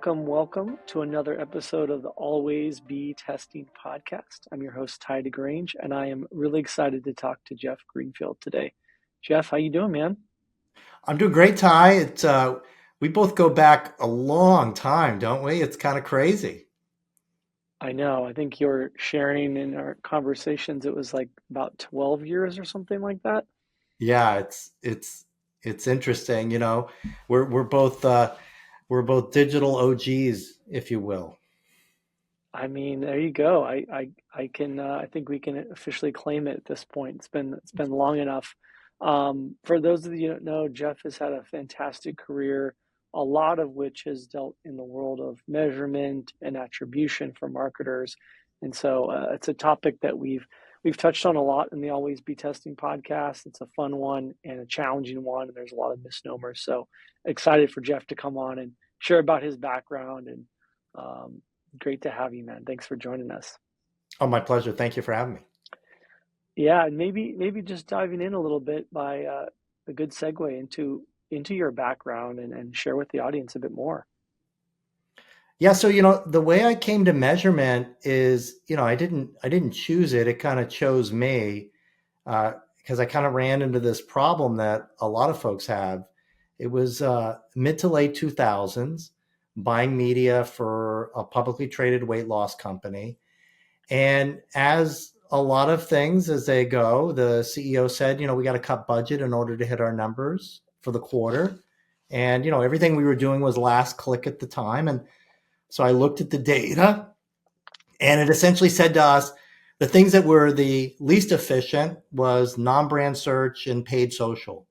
Welcome to another episode of the Always Be Testing podcast. I'm your host, DeGrange, and I am really excited to talk to Jeff Greenfield today. Jeff, how you doing, man? I'm doing great, Ty. We both go back a long time, don't we? It's kind of crazy. I know, I think you're sharing in our conversations, it was like about 12 years or something like that. Yeah, it's interesting. We're both digital OGs, if you will. I mean, there you go. I think we can officially claim it at this point. It's been long enough. For those of you who don't know, Jeff has had a fantastic career, a lot of which has dealt in the world of measurement and attribution for marketers. And so it's a topic that we've touched on a lot in the Always Be Testing podcast. It's a fun one and a challenging one, and there's a lot of misnomers. So excited for Jeff to come on and share about his background and great to have you, man. Thanks for joining us. Oh, my pleasure. Thank you for having me. Yeah, and maybe just diving in a little bit by a good segue into your background and share with the audience a bit more. Yeah, so the way I came to measurement is, I didn't choose it. It kind of chose me because I kind of ran into this problem that a lot of folks have. It was mid to late 2000s, buying media for a publicly traded weight loss company. And as a lot of things as they go, the CEO said, we got to cut budget in order to hit our numbers for the quarter. And, everything we were doing was last click at the time. And so I looked at the data and it essentially said to us the things that were the least efficient was non-brand search and paid social.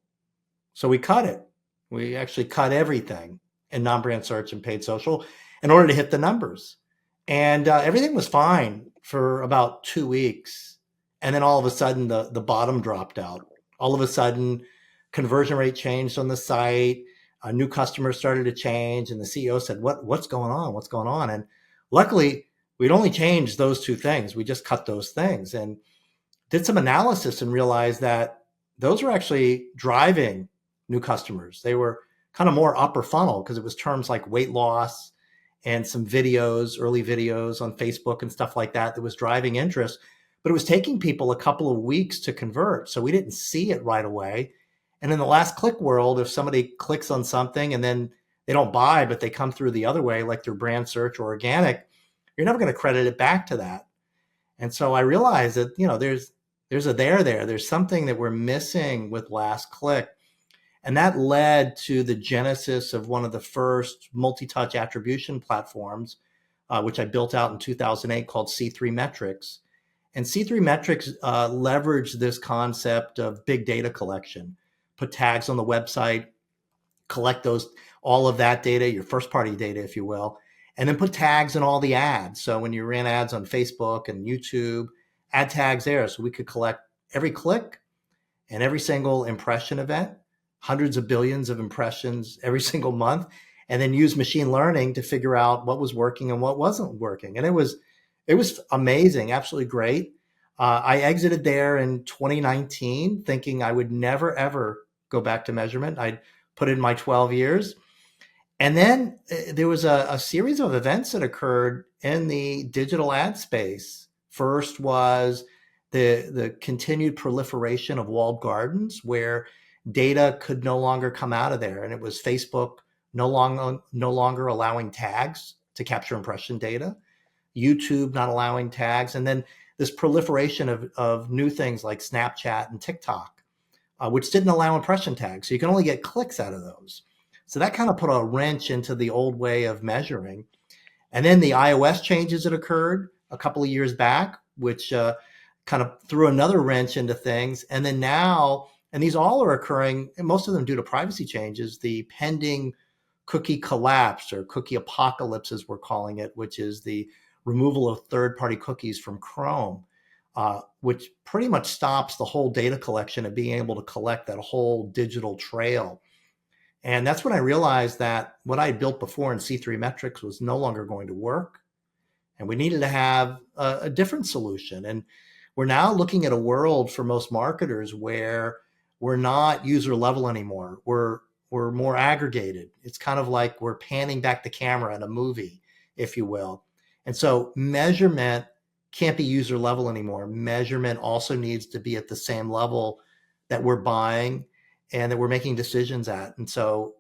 So we cut it. We actually cut everything in non-brand search and paid social in order to hit the numbers. And everything was fine for about 2 weeks. And then all of a sudden the bottom dropped out. All of a sudden conversion rate changed on the site. New customers started to change, and the CEO said, what's going on? What's going on? And luckily, we'd only changed those two things. We just cut those things and did some analysis and realized that those were actually driving new customers. They were kind of more upper funnel because it was terms like weight loss and some videos, early videos on Facebook and stuff like that was driving interest. But it was taking people a couple of weeks to convert. So we didn't see it right away. And in the last click world, if somebody clicks on something and then they don't buy, but they come through the other way, like through brand search or organic, you're never going to credit it back to that. And so I realized that, there's a there. There's something that we're missing with last click. And that led to the genesis of one of the first multi-touch attribution platforms, which I built out in 2008 called C3 Metrics. And C3 Metrics leveraged this concept of big data collection. Put tags on the website, collect all of that data, your first party data, if you will, and then put tags in all the ads. So when you ran ads on Facebook and YouTube, add tags there. So we could collect every click and every single impression event, hundreds of billions of impressions every single month, and then use machine learning to figure out what was working and what wasn't working. And it was amazing, absolutely great. I exited there in 2019 thinking I would never, ever go back to measurement. I'd put in my 12 years. And then there was a series of events that occurred in the digital ad space. First was the continued proliferation of walled gardens where data could no longer come out of there. And it was Facebook no longer allowing tags to capture impression data, YouTube not allowing tags, and then this proliferation of new things like Snapchat and TikTok, which didn't allow impression tags. So you can only get clicks out of those. So that kind of put a wrench into the old way of measuring. And then the iOS changes that occurred a couple of years back, which kind of threw another wrench into things. And then now, and these all are occurring, and most of them due to privacy changes, the pending cookie collapse or cookie apocalypse, as we're calling it, which is the removal of third-party cookies from Chrome, which pretty much stops the whole data collection and being able to collect that whole digital trail. And that's when I realized that what I had built before in C3 Metrics was no longer going to work. And we needed to have a different solution. And we're now looking at a world for most marketers where we're not user level anymore. we're more aggregated. It's kind of like we're panning back the camera in a movie, if you will. And so measurement can't be user level anymore. Measurement also needs to be at the same level that we're buying and that we're making decisions at. And so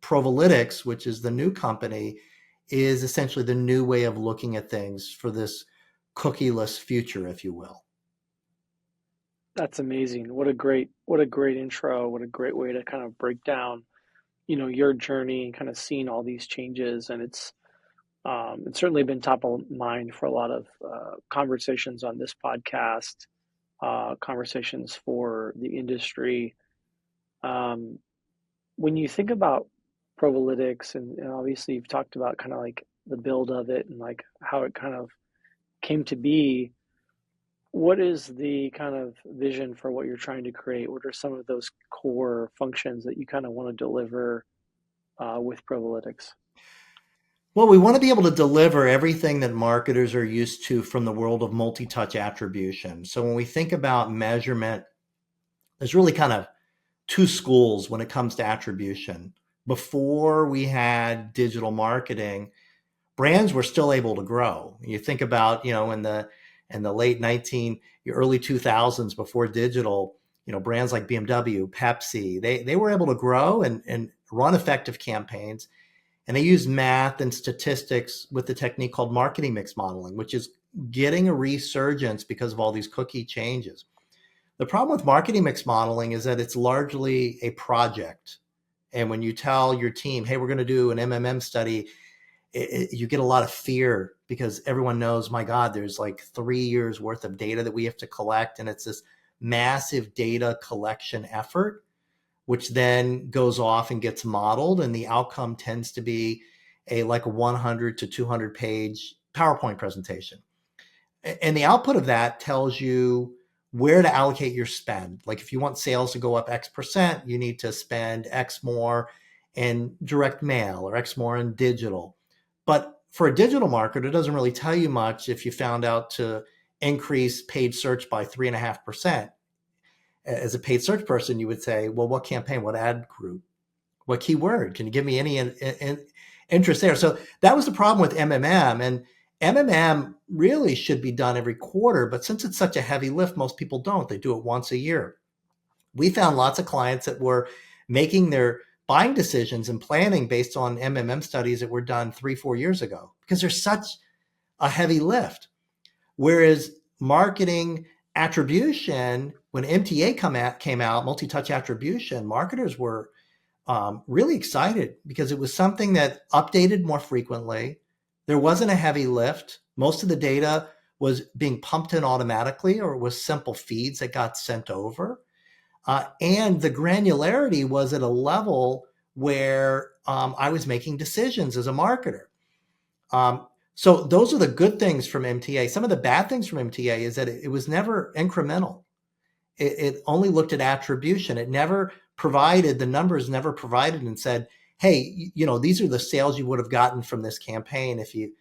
Provalytics, which is the new company, is essentially the new way of looking at things for this cookieless future, if you will. That's amazing. What a great intro. What a great way to kind of break down, your journey and kind of seeing all these changes. And it's certainly been top of mind for a lot of conversations on this podcast, conversations for the industry. Um, when you think about Provalytics, and obviously you've talked about kind of like the build of it and like how it kind of came to be, what is the kind of vision for what you're trying to create? What are some of those core functions that you kind of want to deliver with Provalytics? Well, we want to be able to deliver everything that marketers are used to from the world of multi-touch attribution. So when we think about measurement, there's really kind of two schools when it comes to attribution. Before we had digital marketing, brands were still able to grow. You think about, in the late early 2000s before digital, brands like BMW, Pepsi, they were able to grow and run effective campaigns. And they use math and statistics with the technique called marketing mix modeling, which is getting a resurgence because of all these cookie changes. The problem with marketing mix modeling is that it's largely a project. And when you tell your team, hey, we're going to do an MMM study, you get a lot of fear because everyone knows, my God, there's like 3 years worth of data that we have to collect. And it's this massive data collection effort, which then goes off and gets modeled. And the outcome tends to be a 100 to 200 page PowerPoint presentation. And the output of that tells you where to allocate your spend. Like if you want sales to go up X percent, you need to spend X more in direct mail or X more in digital. But for a digital marketer, it doesn't really tell you much if you found out to increase paid search by 3.5%. As a paid search person, you would say, well, what campaign, what ad group, what keyword? Can you give me any interest there? So that was the problem with MMM. And MMM really should be done every quarter. But since it's such a heavy lift, most people don't. They do it once a year. We found lots of clients that were making their buying decisions and planning based on MMM studies that were done 3-4 years ago because there's such a heavy lift. Whereas marketing attribution, when MTA came out, multi-touch attribution, marketers were really excited because it was something that updated more frequently. There wasn't a heavy lift. Most of the data was being pumped in automatically, or it was simple feeds that got sent over. And the granularity was at a level where I was making decisions as a marketer. So those are the good things from MTA. Some of the bad things from MTA is that it was never incremental. It only looked at attribution. It never provided, the numbers never provided and said, hey, these are the sales you would have gotten from this campaign if you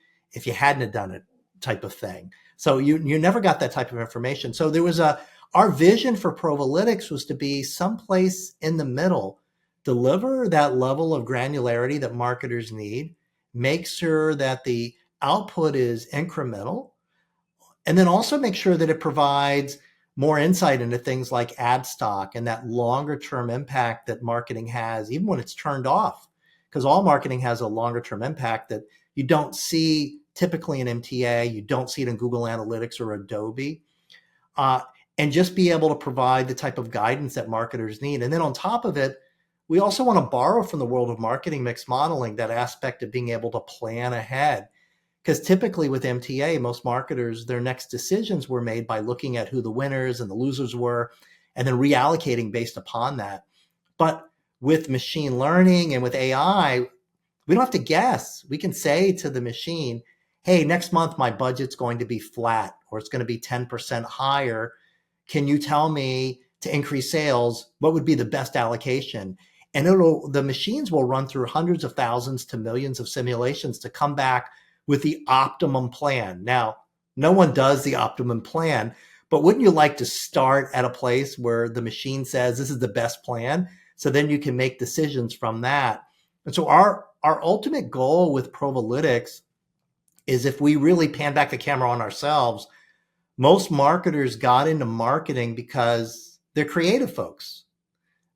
hadn't have done it, type of thing. So you never got that type of information. So there was our vision for Provalytics was to be someplace in the middle, deliver that level of granularity that marketers need, make sure that the output is incremental, and then also make sure that it provides more insight into things like ad stock and that longer term impact that marketing has, even when it's turned off, because all marketing has a longer term impact that you don't see typically in MTA, you don't see it in Google Analytics or Adobe, and just be able to provide the type of guidance that marketers need. And then on top of it, we also want to borrow from the world of marketing mix modeling, that aspect of being able to plan ahead. Because typically with MTA, most marketers, their next decisions were made by looking at who the winners and the losers were, and then reallocating based upon that. But with machine learning and with AI, we don't have to guess. We can say to the machine, hey, next month my budget's going to be flat, or it's going to be 10% higher. Can you tell me to increase sales, what would be the best allocation? And the machines will run through hundreds of thousands to millions of simulations to come back with the optimum plan. Now, no one does the optimum plan, but wouldn't you like to start at a place where the machine says this is the best plan? So then you can make decisions from that. And so our ultimate goal with Provalytics is, if we really pan back the camera on ourselves, most marketers got into marketing because they're creative folks.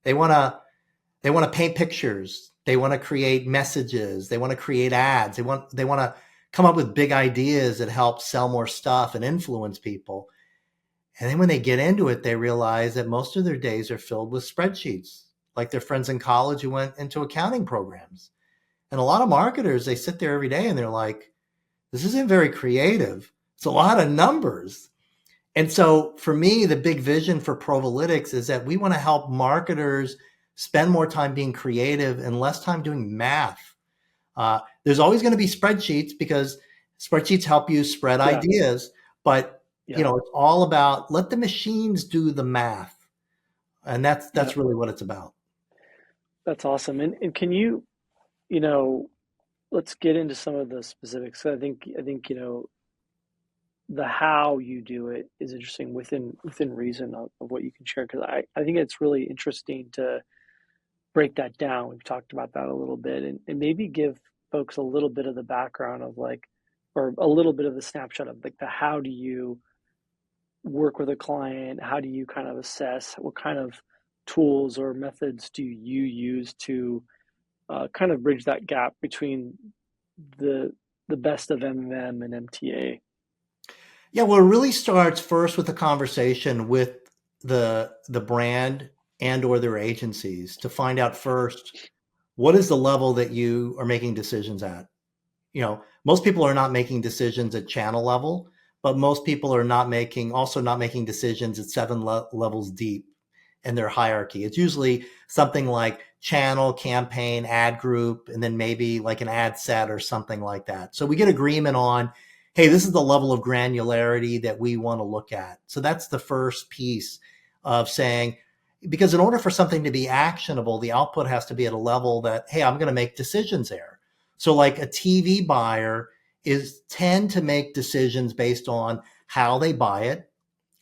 They want to paint pictures. They want to create messages. They want to create ads. They want to come up with big ideas that help sell more stuff and influence people. And then when they get into it, they realize that most of their days are filled with spreadsheets, like their friends in college who went into accounting programs. And a lot of marketers, they sit there every day and they're like, this isn't very creative. It's a lot of numbers. And so for me, the big vision for Provalytics is that we want to help marketers spend more time being creative and less time doing math. There's always going to be spreadsheets because spreadsheets help you spread Yeah. ideas, but Yeah. it's all about let the machines do the math. And Yeah. that's really what it's about. That's awesome. And can you, you know, let's get into some of the specifics. So I think, the how you do it is interesting within reason of what you can share, because I think it's really interesting to break that down. We've talked about that a little bit, and maybe give folks a little bit of the background of like, or a little bit of the snapshot of like the how do you work with a client? How do you kind of assess? What kind of tools or methods do you use to kind of bridge that gap between the the best of MMM and MTA? Yeah, well, it really starts first with a conversation with the brand and or their agencies to find out first, what is the level that you are making decisions at. Most people are not making decisions at channel level, but most people are not making decisions at seven levels deep in their hierarchy. It's usually something like channel, campaign, ad group, and then maybe like an ad set or something like that. So we get agreement on, hey, this is the level of granularity that we want to look at. So that's the first piece of saying, because in order for something to be actionable, the output has to be at a level that, hey, I'm going to make decisions there. So like a TV buyer is tend to make decisions based on how they buy it.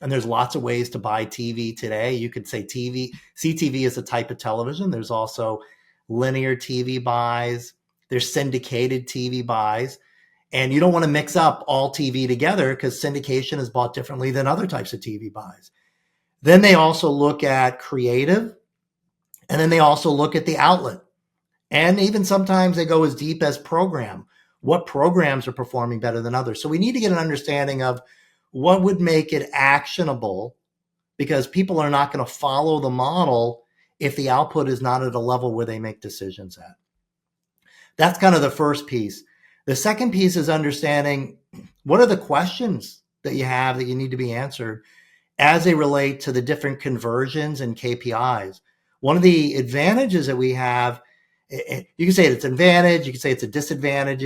And there's lots of ways to buy TV today. You could say CTV is a type of television. There's also linear TV buys. There's syndicated TV buys. And you don't want to mix up all TV together because syndication is bought differently than other types of TV buys. Then they also look at creative, and then they also look at the outlet. And even sometimes they go as deep as program. What programs are performing better than others? So we need to get an understanding of what would make it actionable, because people are not going to follow the model if the output is not at a level where they make decisions at. That's kind of the first piece. The second piece is understanding what are the questions that you have that you need to be answered as they relate to the different conversions and KPIs. One of the advantages that we have, you can say it's an advantage, you can say it's a disadvantage.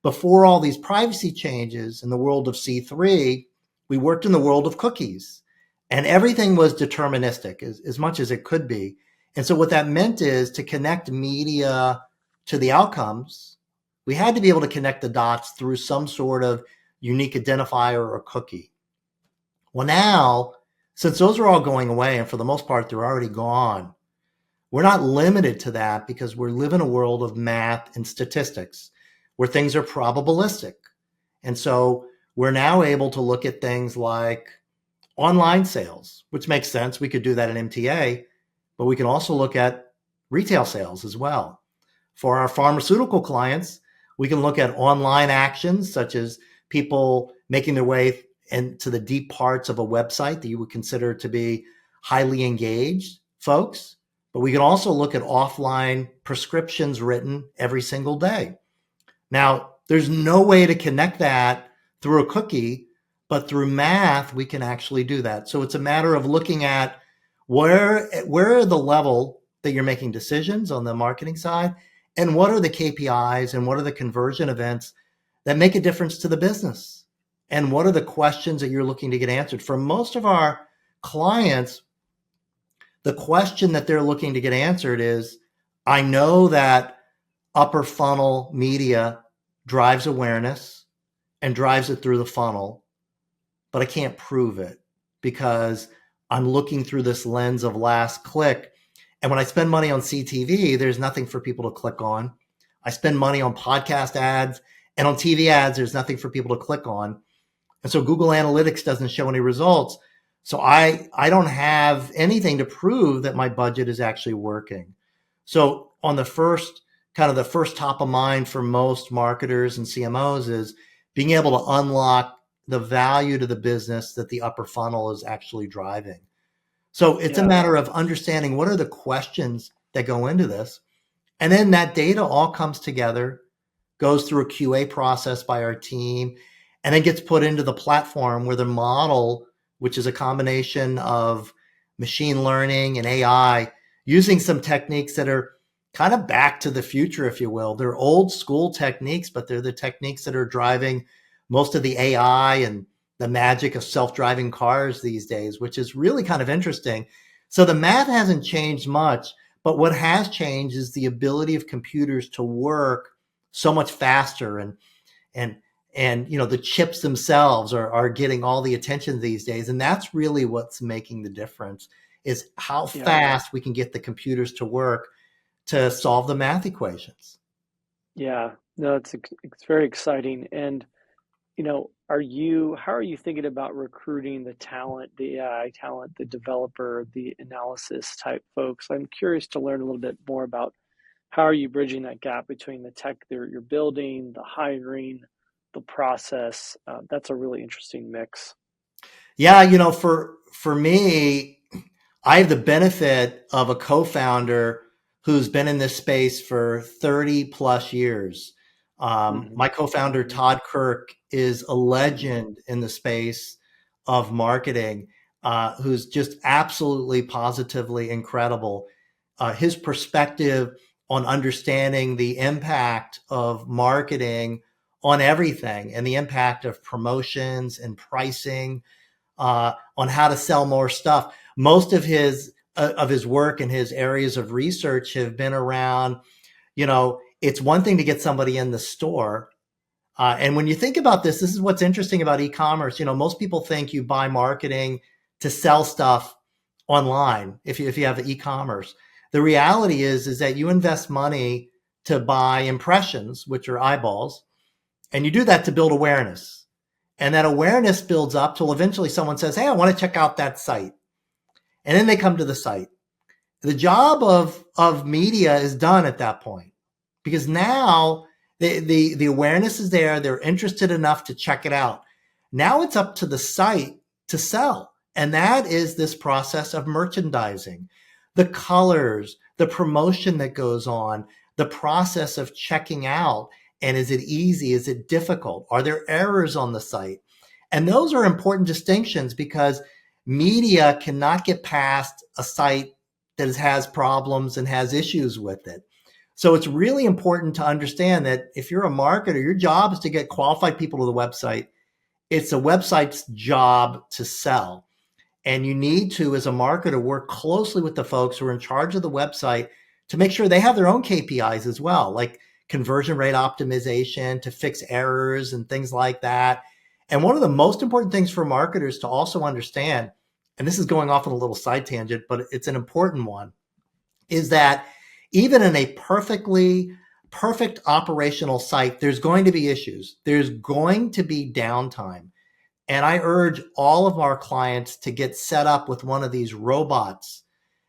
Before all these privacy changes in the world of C3, we worked in the world of cookies, and everything was deterministic as much as it could be. And so what that meant is, to connect media to the outcomes, we had to be able to connect the dots through some sort of unique identifier or cookie. Well, now, since those are all going away, and for the most part, they're already gone, we're not limited to that because we live in a world of math and statistics where things are probabilistic. And so we're now able to look at things like online sales, which makes sense. We could do that in MTA, but we can also look at retail sales as well. For our pharmaceutical clients, we can look at online actions, such as people making their way into the deep parts of a website that you would consider to be highly engaged folks. But we can also look at offline prescriptions written every single day. Now, there's no way to connect that through a cookie, but through math, we can actually do that. So it's a matter of looking at where are the level that you're making decisions on the marketing side, and what are the KPIs and what are the conversion events that make a difference to the business, and what are the questions that you're looking to get answered. For most of our clients, the question that they're looking to get answered is, I know that upper funnel media drives awareness and drives it through the funnel, but I can't prove it because I'm looking through this lens of last click. And when I spend money on CTV, there's nothing for people to click on. I spend money on podcast ads, and on TV ads, there's nothing for people to click on. And so Google Analytics doesn't show any results. So I don't have anything to prove that my budget is actually working. So on the first, kind of the first top of mind for most marketers and CMOs is being able to unlock the value to the business that the upper funnel is actually driving. So it's a Yeah. matter of understanding what are the questions that go into this. And then that data all comes together, goes through a QA process by our team, and then gets put into the platform where the model, which is a combination of machine learning and AI, using some techniques that are kind of back to the future, if you will. They're old school techniques, but they're the techniques that are driving most of the AI and the magic of self-driving cars these days, which is really kind of interesting. So the math hasn't changed much, but what has changed is the ability of computers to work so much faster, and you know, the chips themselves are getting all the attention these days, and that's really what's making the difference, is how Yeah. fast we can get the computers to work to solve the math equations. Yeah. No, it's very exciting. And how are you thinking about recruiting the talent, the AI talent, the developer, the analysis type folks? I'm curious to learn a little bit more about how are you bridging that gap between the tech that you're building, the hiring, the process. That's a really interesting mix. Yeah, you know, for me, I have the benefit of a co-founder who's been in this space for 30 plus years. Hmm. My co-founder, Hmm. Todd Kirk, is a legend in the space of marketing, who's just absolutely positively incredible. His perspective on understanding the impact of marketing on everything and the impact of promotions and pricing, on how to sell more stuff. Most of his work and his areas of research have been around, you know, it's one thing to get somebody in the store. And when you think about this is what's interesting about e-commerce. You know, most people think you buy marketing to sell stuff online if you have e-commerce. The reality is that you invest money to buy impressions, which are eyeballs, and you do that to build awareness. And that awareness builds up till eventually someone says, "Hey, I want to check out that site." And then they come to the site. The job of media is done at that point, because now the awareness is there. They're interested enough to check it out. Now it's up to the site to sell. And that is this process of merchandising, the colors, the promotion that goes on, the process of checking out. And is it easy? Is it difficult? Are there errors on the site? And those are important distinctions, because media cannot get past a site that has problems and has issues with it. So it's really important to understand that if you're a marketer, your job is to get qualified people to the website. It's a website's job to sell. And you need to, as a marketer, work closely with the folks who are in charge of the website to make sure they have their own KPIs as well, like conversion rate optimization to fix errors and things like that. And one of the most important things for marketers to also understand, and this is going off on a little side tangent, but it's an important one, is that even in a perfect operational site, there's going to be issues. There's going to be downtime. And I urge all of our clients to get set up with one of these robots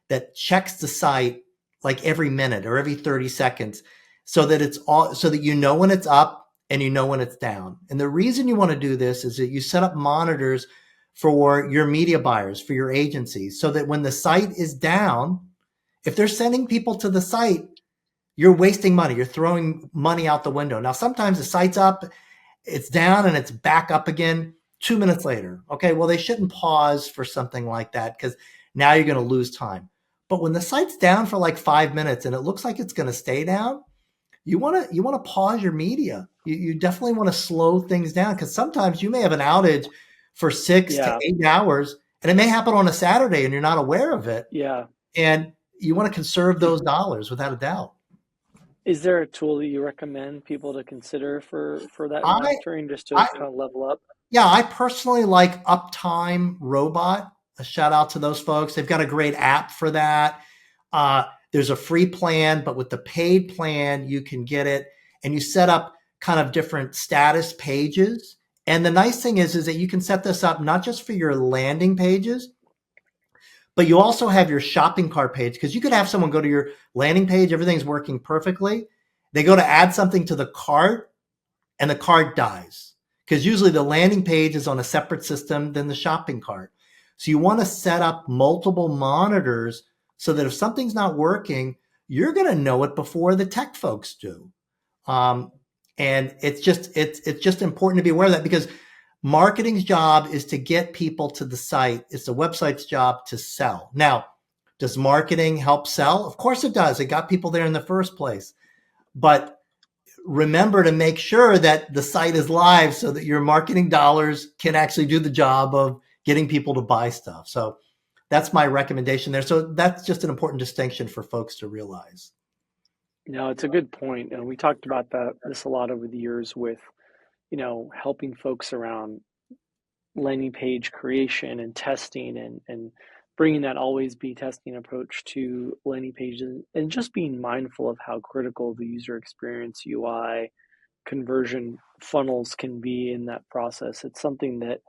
that checks the site like every minute or every 30 seconds, so that you know when it's up and you know when it's down. And the reason you want to do this is that you set up monitors for your media buyers, for your agencies, so that when the site is down, if they're sending people to the site, you're wasting money. You're throwing money out the window. Now, sometimes the site's up, it's down, and it's back up again 2 minutes later. Okay, well, they shouldn't pause for something like that, because now you're going to lose time. But when the site's down for like 5 minutes and it looks like it's going to stay down, you want to pause your media. You definitely want to slow things down, because sometimes you may have an outage for six to Yeah. 8 hours, and it may happen on a Saturday and you're not aware of it. Yeah. And you want to conserve I- those dollars without a doubt. Is there a tool that you recommend people to consider for that I, monitoring just to I, kind of level up? yeah, I personally like Uptime Robot. A shout out to those folks. They've got a great app for that. There's a free plan, but with the paid plan, you can get it, and you set up kind of different status pages. And the nice thing is that you can set this up not just for your landing pages, but you also have your shopping cart page, because you could have someone go to your landing page, everything's working perfectly. They go to add something to the cart, and the cart dies, because usually the landing page is on a separate system than the shopping cart. So you want to set up multiple monitors so that if something's not working, you're going to know it before the tech folks do. Um, and it's just important to be aware of that, because marketing's job is to get people to the site. It's the website's job to sell. Now, does marketing help sell? Of course it does. It got people there in the first place. But remember to make sure that the site is live so that your marketing dollars can actually do the job of getting people to buy stuff. So that's my recommendation there. So that's just an important distinction for folks to realize. No, it's a good point, and we talked about this a lot over the years with, helping folks around landing page creation and testing, and bringing that always be testing approach to landing pages, and just being mindful of how critical the user experience, UI, conversion funnels can be in that process. It's something that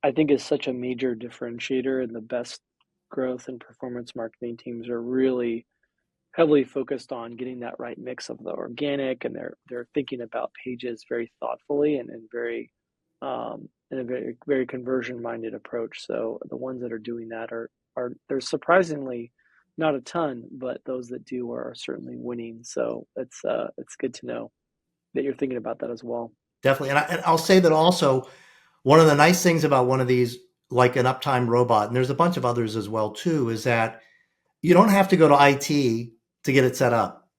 I think is such a major differentiator, and the best growth and performance marketing teams are really heavily focused on getting that right mix of the organic, and they're thinking about pages very thoughtfully, and very in a very conversion minded approach. So the ones that are doing that are there's surprisingly not a ton, but those that do are certainly winning. So it's good to know that you're thinking about that as well. Definitely. And I'll say that also, one of the nice things about one of these, like an Uptime Robot, and there's a bunch of others as well too, is that you don't have to go to IT to get it set up.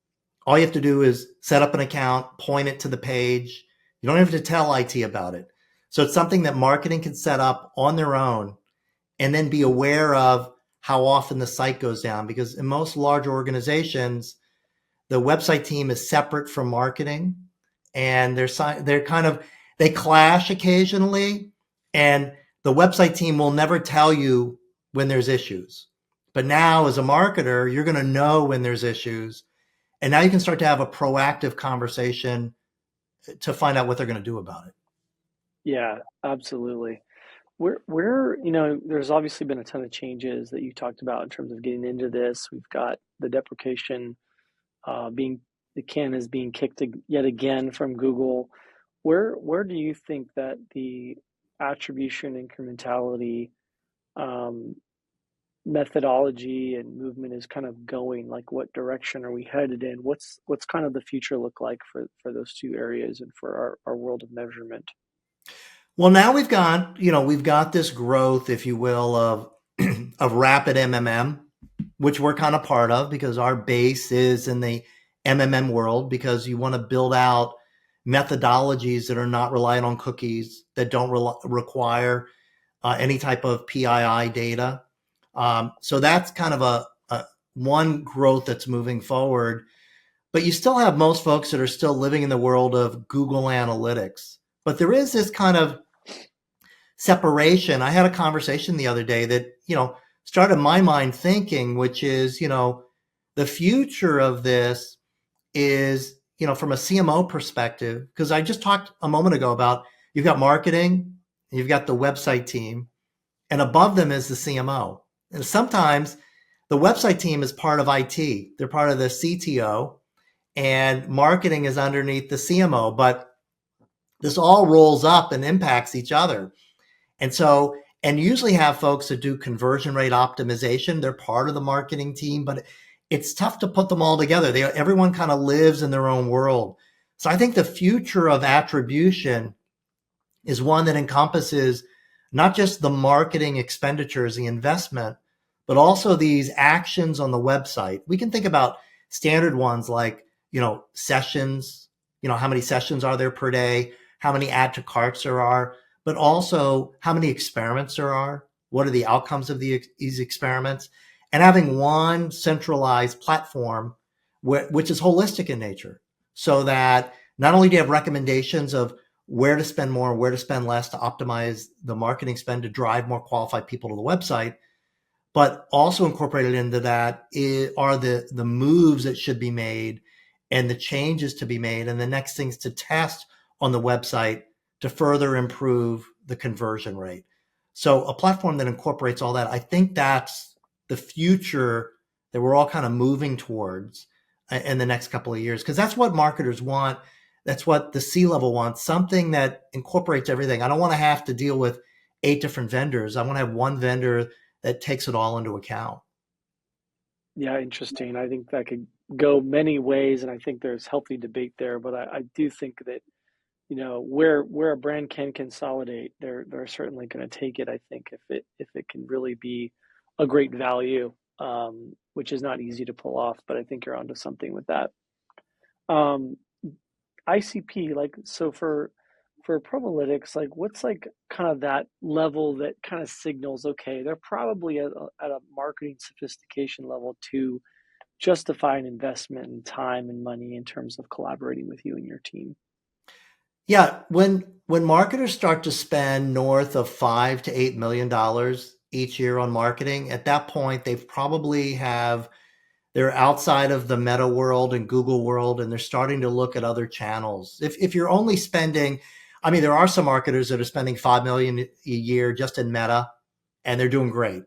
All you have to do is set up an account, point it to the page. You don't have to tell IT about it. So it's something that marketing can set up on their own, and then be aware of how often the site goes down. Because in most large organizations, the website team is separate from marketing, and they're kind of, they clash occasionally, and the website team will never tell you when there's issues. But now as a marketer, you're going to know when there's issues, and now you can start to have a proactive conversation to find out what they're going to do about it. Yeah, absolutely. There's obviously been a ton of changes that you talked about in terms of getting into this. We've got the deprecation being the can is being kicked yet again from Google. Where do you think that the attribution incrementality um, methodology and movement is kind of going? Like, what direction are we headed in? What's kind of the future look like for those two areas and for our world of measurement? Well, now we've got this growth, if you will, of of rapid MMM, which we're kind of part of, because our base is in the MMM world, because you want to build out methodologies that are not reliant on cookies, that don't require any type of PII data. So that's kind of a one growth that's moving forward. But you still have most folks that are still living in the world of Google Analytics. But there is this kind of separation. I had a conversation the other day that, started my mind thinking, which is, the future of this is, from a CMO perspective, because I just talked a moment ago about, you've got marketing, you've got the website team, and above them is the CMO. And sometimes the website team is part of IT. They're part of the CTO, and marketing is underneath the CMO, but this all rolls up and impacts each other. And usually have folks that do conversion rate optimization. They're part of the marketing team, but it's tough to put them all together. Everyone kind of lives in their own world. So I think the future of attribution is one that encompasses not just the marketing expenditures, the investment, but also these actions on the website. We can think about standard ones like, sessions, how many sessions are there per day, how many add to carts there are, but also how many experiments there are, what are the outcomes of these experiments, and having one centralized platform which is holistic in nature, so that not only do you have recommendations of where to spend more, where to spend less to optimize the marketing spend to drive more qualified people to the website, but also incorporated into that are the moves that should be made and the changes to be made and the next things to test on the website to further improve the conversion rate. So a platform that incorporates all that, I think that's the future that we're all kind of moving towards in the next couple of years, because that's what marketers want. That's what the C-level wants, something that incorporates everything. I don't want to have to deal with 8 different vendors. I want to have one vendor that takes it all into account. Yeah, interesting. I think that could go many ways, and I think there's healthy debate there. But I do think that where a brand can consolidate, they're certainly going to take it. I think if it can really be a great value, which is not easy to pull off, but I think you're onto something with that. Um, ICP, like so for Probalytics, like what's like kind of that level that kind of signals, okay, they're probably at a marketing sophistication level to justify an investment in time and money in terms of collaborating with you and your team. Yeah, when marketers start to spend north of $5 to $8 million each year on marketing, at that point they probably have they're outside of the Meta world and Google world, and they're starting to look at other channels. If you're only spending, I mean, there are some marketers that are spending 5 million a year just in Meta, and they're doing great.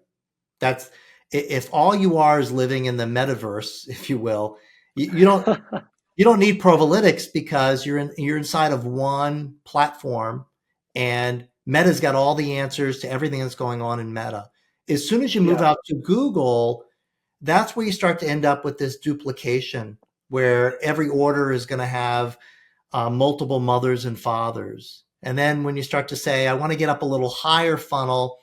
That's if all you are is living in the metaverse, if you will, you don't need Probalytics because you're inside of one platform, and Meta's got all the answers to everything that's going on in Meta. As soon as you move Yeah, out to Google, that's where you start to end up with this duplication where every order is going to have multiple mothers and fathers. And then when you start to say, I want to get up a little higher funnel,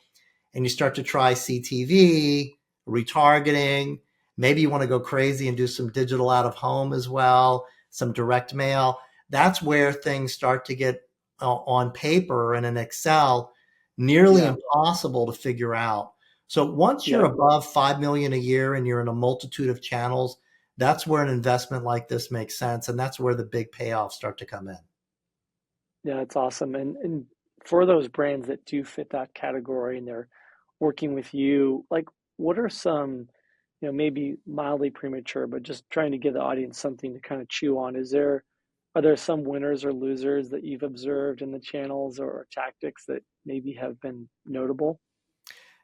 and you start to try CTV, retargeting, maybe you want to go crazy and do some digital out of home as well, some direct mail. That's where things start to get on paper and in Excel nearly yeah, impossible to figure out. So once you're yeah. above 5 million a year and you're in a multitude of channels, that's where an investment like this makes sense. And that's where the big payoffs start to come in. Yeah, it's awesome. And for those brands that do fit that category and they're working with you, like what are some, maybe mildly premature, but just trying to give the audience something to kind of chew on. Are there some winners or losers that you've observed in the channels or tactics that maybe have been notable?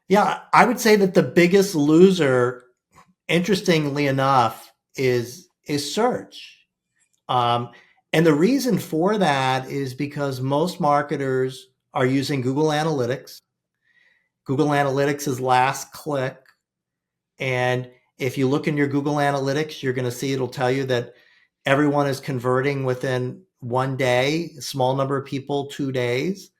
Yeah, I would say that the biggest loser, interestingly enough, is search. Um, and the reason for that is because most marketers are using Google Analytics. Google Analytics is last click. And if you look in your Google Analytics, you're going to see it'll tell you that everyone is converting within one day, a small number of people, 2 days.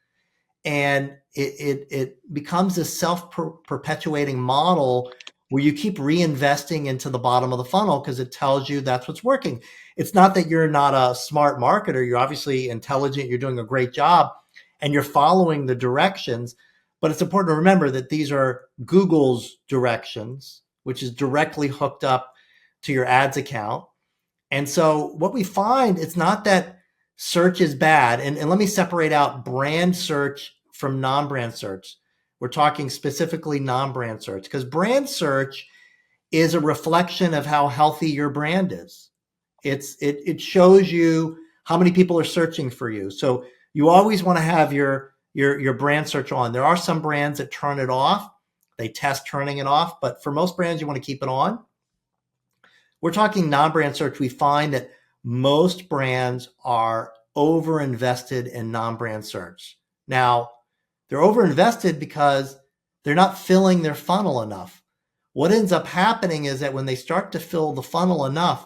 And it becomes this self-perpetuating model where you keep reinvesting into the bottom of the funnel because it tells you that's what's working. It's not that you're not a smart marketer. You're obviously intelligent. You're doing a great job and you're following the directions. But it's important to remember that these are Google's directions, which is directly hooked up to your ads account. And so what we find, it's not that search is bad. And let me separate out brand search from non-brand search. We're talking specifically non-brand search because brand search is a reflection of how healthy your brand is. It shows you how many people are searching for you. So you always want to have your brand search on. There are some brands that turn it off. They test turning it off, but for most brands, you want to keep it on. We're talking non-brand search. We find that most brands are over-invested in non-brand search. Now, they're over-invested because they're not filling their funnel enough. What ends up happening is that when they start to fill the funnel enough,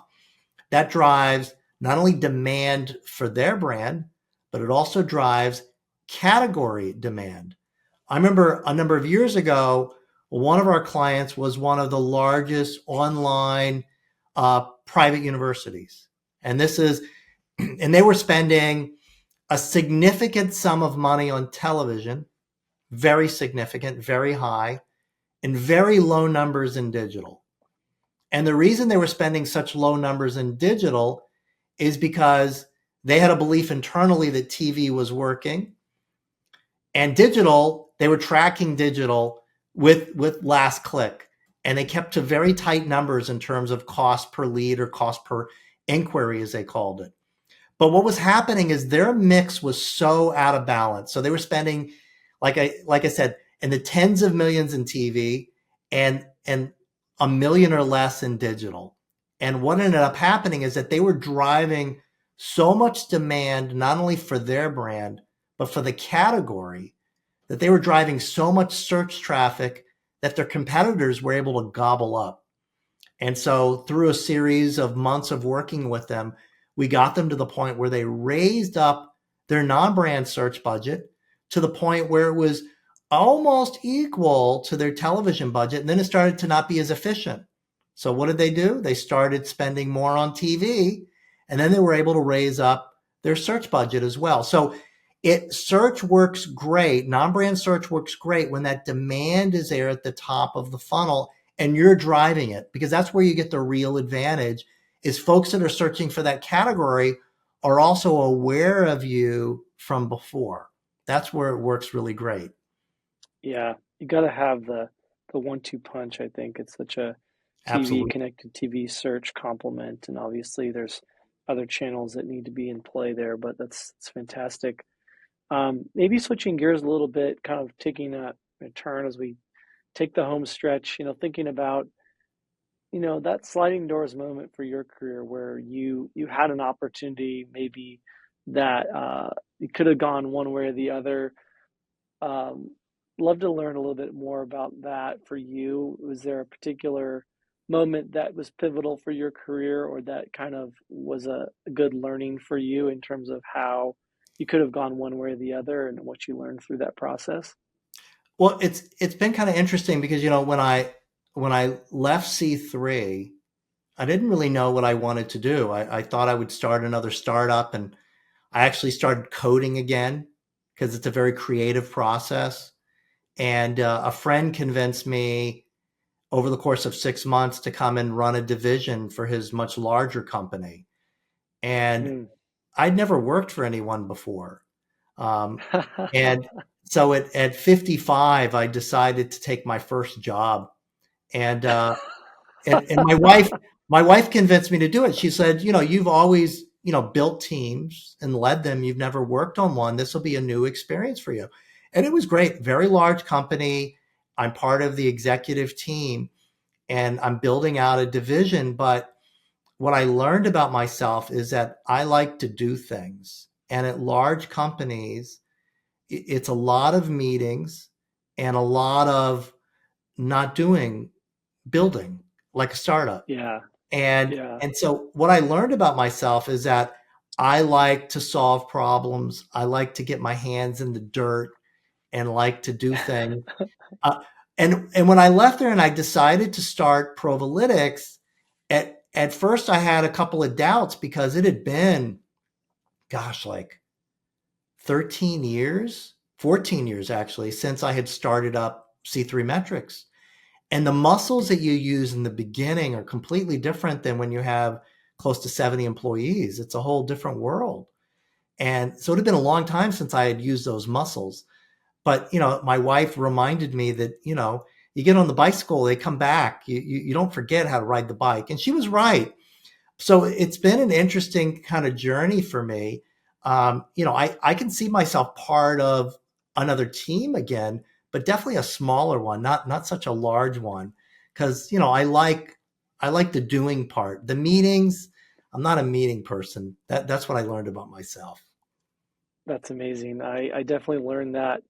that drives not only demand for their brand, but it also drives category demand. I remember a number of years ago, one of our clients was one of the largest online private universities. And and they were spending a significant sum of money on television, very significant, very high, and very low numbers in digital. And the reason they were spending such low numbers in digital is because they had a belief internally that TV was working. And digital, they were tracking digital, with last click, and they kept to very tight numbers in terms of cost per lead or cost per inquiry, as they called it. But what was happening is their mix was so out of balance. So they were spending, like I said, in the tens of millions in TV and a million or less in digital. And what ended up happening is that they were driving so much demand, not only for their brand, but for the category, that they were driving so much search traffic that their competitors were able to gobble up. And so through a series of months of working with them, we got them to the point where they raised up their non-brand search budget to the point where it was almost equal to their television budget. And then it started to not be as efficient. So what did they do? They started spending more on TV, and then they were able to raise up their search budget as well. So search works great. Non-brand search works great when that demand is there at the top of the funnel and you're driving it, because that's where you get the real advantage. Is folks that are searching for that category are also aware of you from before. That's where it works really great. Yeah, you got to have the 1-2 punch. I think it's such a TV Absolutely. connected TV search complement, and obviously there's other channels that need to be in play there. But that's fantastic. Maybe switching gears a little bit, kind of taking a turn as we take the home stretch. Thinking about that sliding doors moment for your career where you had an opportunity maybe that you could have gone one way or the other. um, Love to learn a little bit more about that for you. Was there a particular moment that was pivotal for your career, or that kind of was a good learning for you in terms of how you could have gone one way or the other and what you learned through that process? Well, it's been kind of interesting because when I left C3, I didn't really know what I wanted to do. I thought I would start another startup, and I actually started coding again because it's a very creative process. And a friend convinced me over the course of 6 months to come and run a division for his much larger company. And Mm. I'd never worked for anyone before. Um, and so at 55, I decided to take my first job. And and my wife convinced me to do it. She said, you've always, built teams and led them. You've never worked on one. This will be a new experience for you. And it was great. Very large company. I'm part of the executive team and I'm building out a division. But what I learned about myself is that I like to do things. And at large companies, it's a lot of meetings and a lot of not doing building like a startup. Yeah, And yeah. and so what I learned about myself is that I like to solve problems. I like to get my hands in the dirt and like to do things. Uh, and when I left there and I decided to start Provalytics, at first I had a couple of doubts because it had been, gosh, like 13 years, 14 years actually, since I had started up C3 Metrics. And the muscles that you use in the beginning are completely different than when you have close to 70 employees. It's a whole different world. And so it had been a long time since I had used those muscles. But, my wife reminded me that, you get on the bicycle, they come back. You don't forget how to ride the bike. And she was right. So it's been an interesting kind of journey for me. I can see myself part of another team again, but definitely a smaller one, not such a large one. Because I like the doing part. The meetings, I'm not a meeting person. That's what I learned about myself. That's amazing. I definitely learned that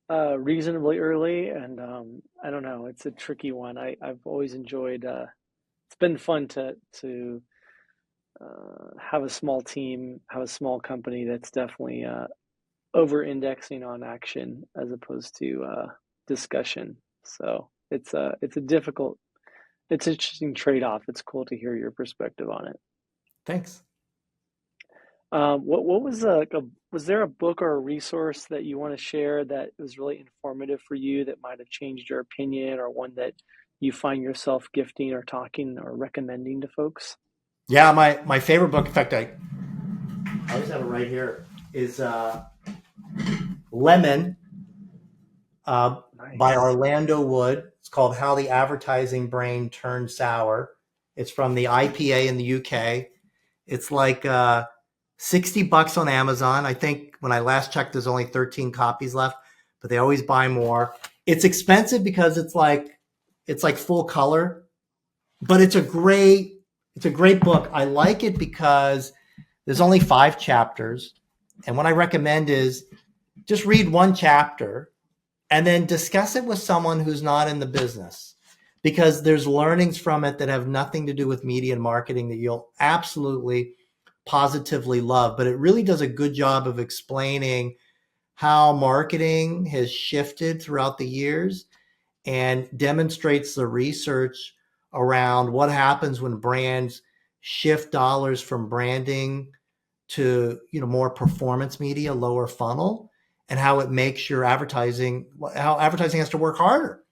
reasonably early, and I don't know, it's a tricky one. I've always enjoyed. It's been fun to have a small team, have a small company that's definitely over-indexing on action as opposed to discussion. So it's a difficult, it's an interesting trade-off. It's cool to hear your perspective on it. Thanks. What was was there a book or a resource that you want to share that was really informative for you that might have changed your opinion, or one that you find yourself gifting or talking or recommending to folks? Yeah, my favorite book, in fact, I always have it right here, is Lemon, by Nice. Orlando Wood. It's called How the Advertising Brain Turned Sour. It's from the IPA in the UK. It's like $60 on Amazon. I think when I last checked, there's only 13 copies left, but they always buy more. It's expensive because it's like full color, but it's a great book. I like it because there's only 5 chapters, and what I recommend is just read one chapter and then discuss it with someone who's not in the business, because there's learnings from it that have nothing to do with media and marketing that you'll absolutely positively love. But it really does a good job of explaining how marketing has shifted throughout the years and demonstrates the research around what happens when brands shift dollars from branding to more performance media, lower funnel, and how it makes your advertising has to work harder.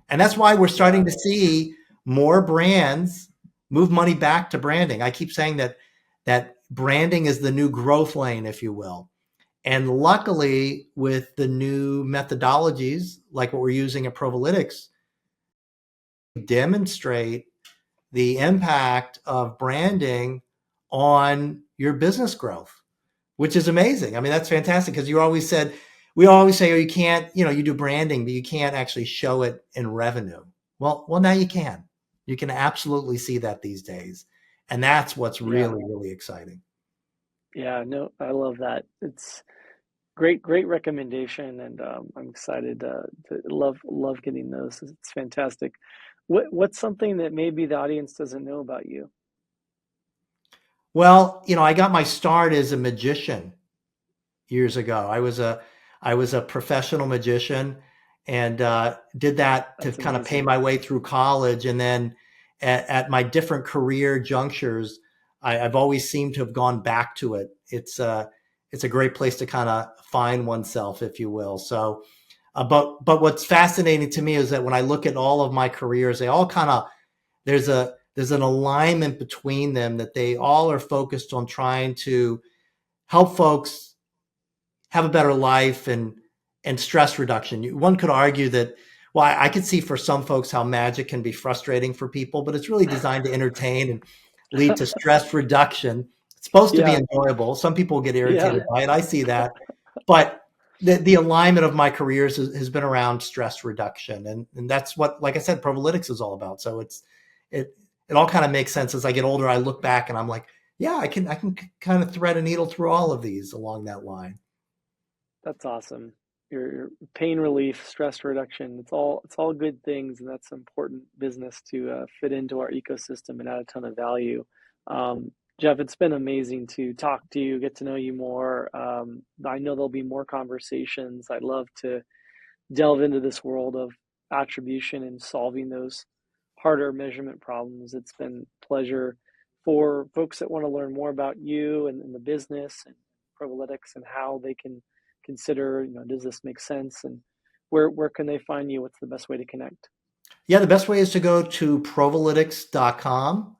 And that's why we're starting Yeah. to see more brands move money back to branding. I keep saying that branding is the new growth lane, if you will. And luckily, with the new methodologies like what we're using at Provolytics, demonstrate the impact of branding on your business growth, which is amazing. I mean, that's fantastic, because we always say, oh, you can't, you do branding, but you can't actually show it in revenue. Well, now you can. You can absolutely see that these days. And that's what's Yeah. really, really exciting. Yeah. No, I love that. It's great, great recommendation, and I'm excited to love getting those. It's fantastic. What's something that maybe the audience doesn't know about you? Well, I got my start as a magician years ago. I was a professional magician, and did that to That's kind of pay amazing. my way through college. And then at my different career junctures, I've always seemed to have gone back to it. It's a great place to kind of find oneself, if you will. So, but what's fascinating to me is that when I look at all of my careers, they all kind of there's an alignment between them, that they all are focused on trying to help folks have a better life and stress reduction. One could argue that, well, I could see for some folks how magic can be frustrating for people, but it's really designed to entertain and lead to stress reduction. It's supposed to be Yeah. enjoyable. Some people get Yeah. irritated by it. I see that, but the alignment of my careers has been around stress reduction, and that's what, like I said, Provolytics is all about. So it it all kind of makes sense. As I get older, I look back and I'm like, yeah, I can kind of thread a needle through all of these along that line. That's awesome. Your pain relief, stress reduction, it's all good things, and that's important business to fit into our ecosystem and add a ton of value. Jeff, it's been amazing to talk to you, get to know you more. I know there'll be more conversations. I'd love to delve into this world of attribution and solving those harder measurement problems. It's been a pleasure for folks that want to learn more about you and the business and Provolytics and how they can consider, does this make sense, and where can they find you? What's the best way to connect? Yeah, the best way is to go to provolytics.com.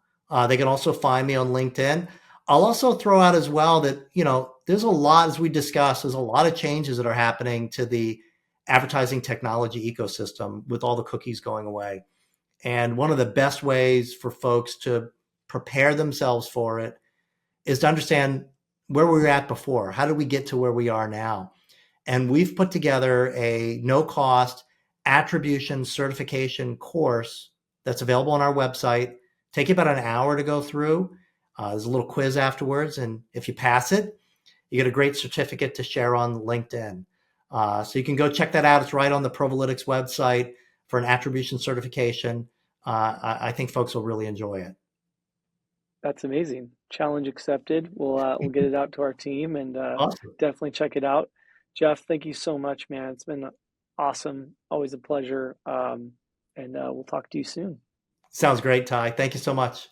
They can also find me on LinkedIn. I'll also throw out as well that, there's a lot, as we discussed, there's a lot of changes that are happening to the advertising technology ecosystem with all the cookies going away. And one of the best ways for folks to prepare themselves for it is to understand where we were at before. How did we get to where we are now? And we've put together a no cost attribution certification course that's available on our website. Take you about an hour to go through. There's a little quiz afterwards. And if you pass it, you get a great certificate to share on LinkedIn. So you can go check that out. It's right on the Provolytics website for an attribution certification. I think folks will really enjoy it. That's amazing. Challenge accepted. We'll get it out to our team, and Awesome. definitely check it out. Jeff, thank you so much, man. It's been awesome. Always a pleasure. And we'll talk to you soon. Sounds great, Ty. Thank you so much.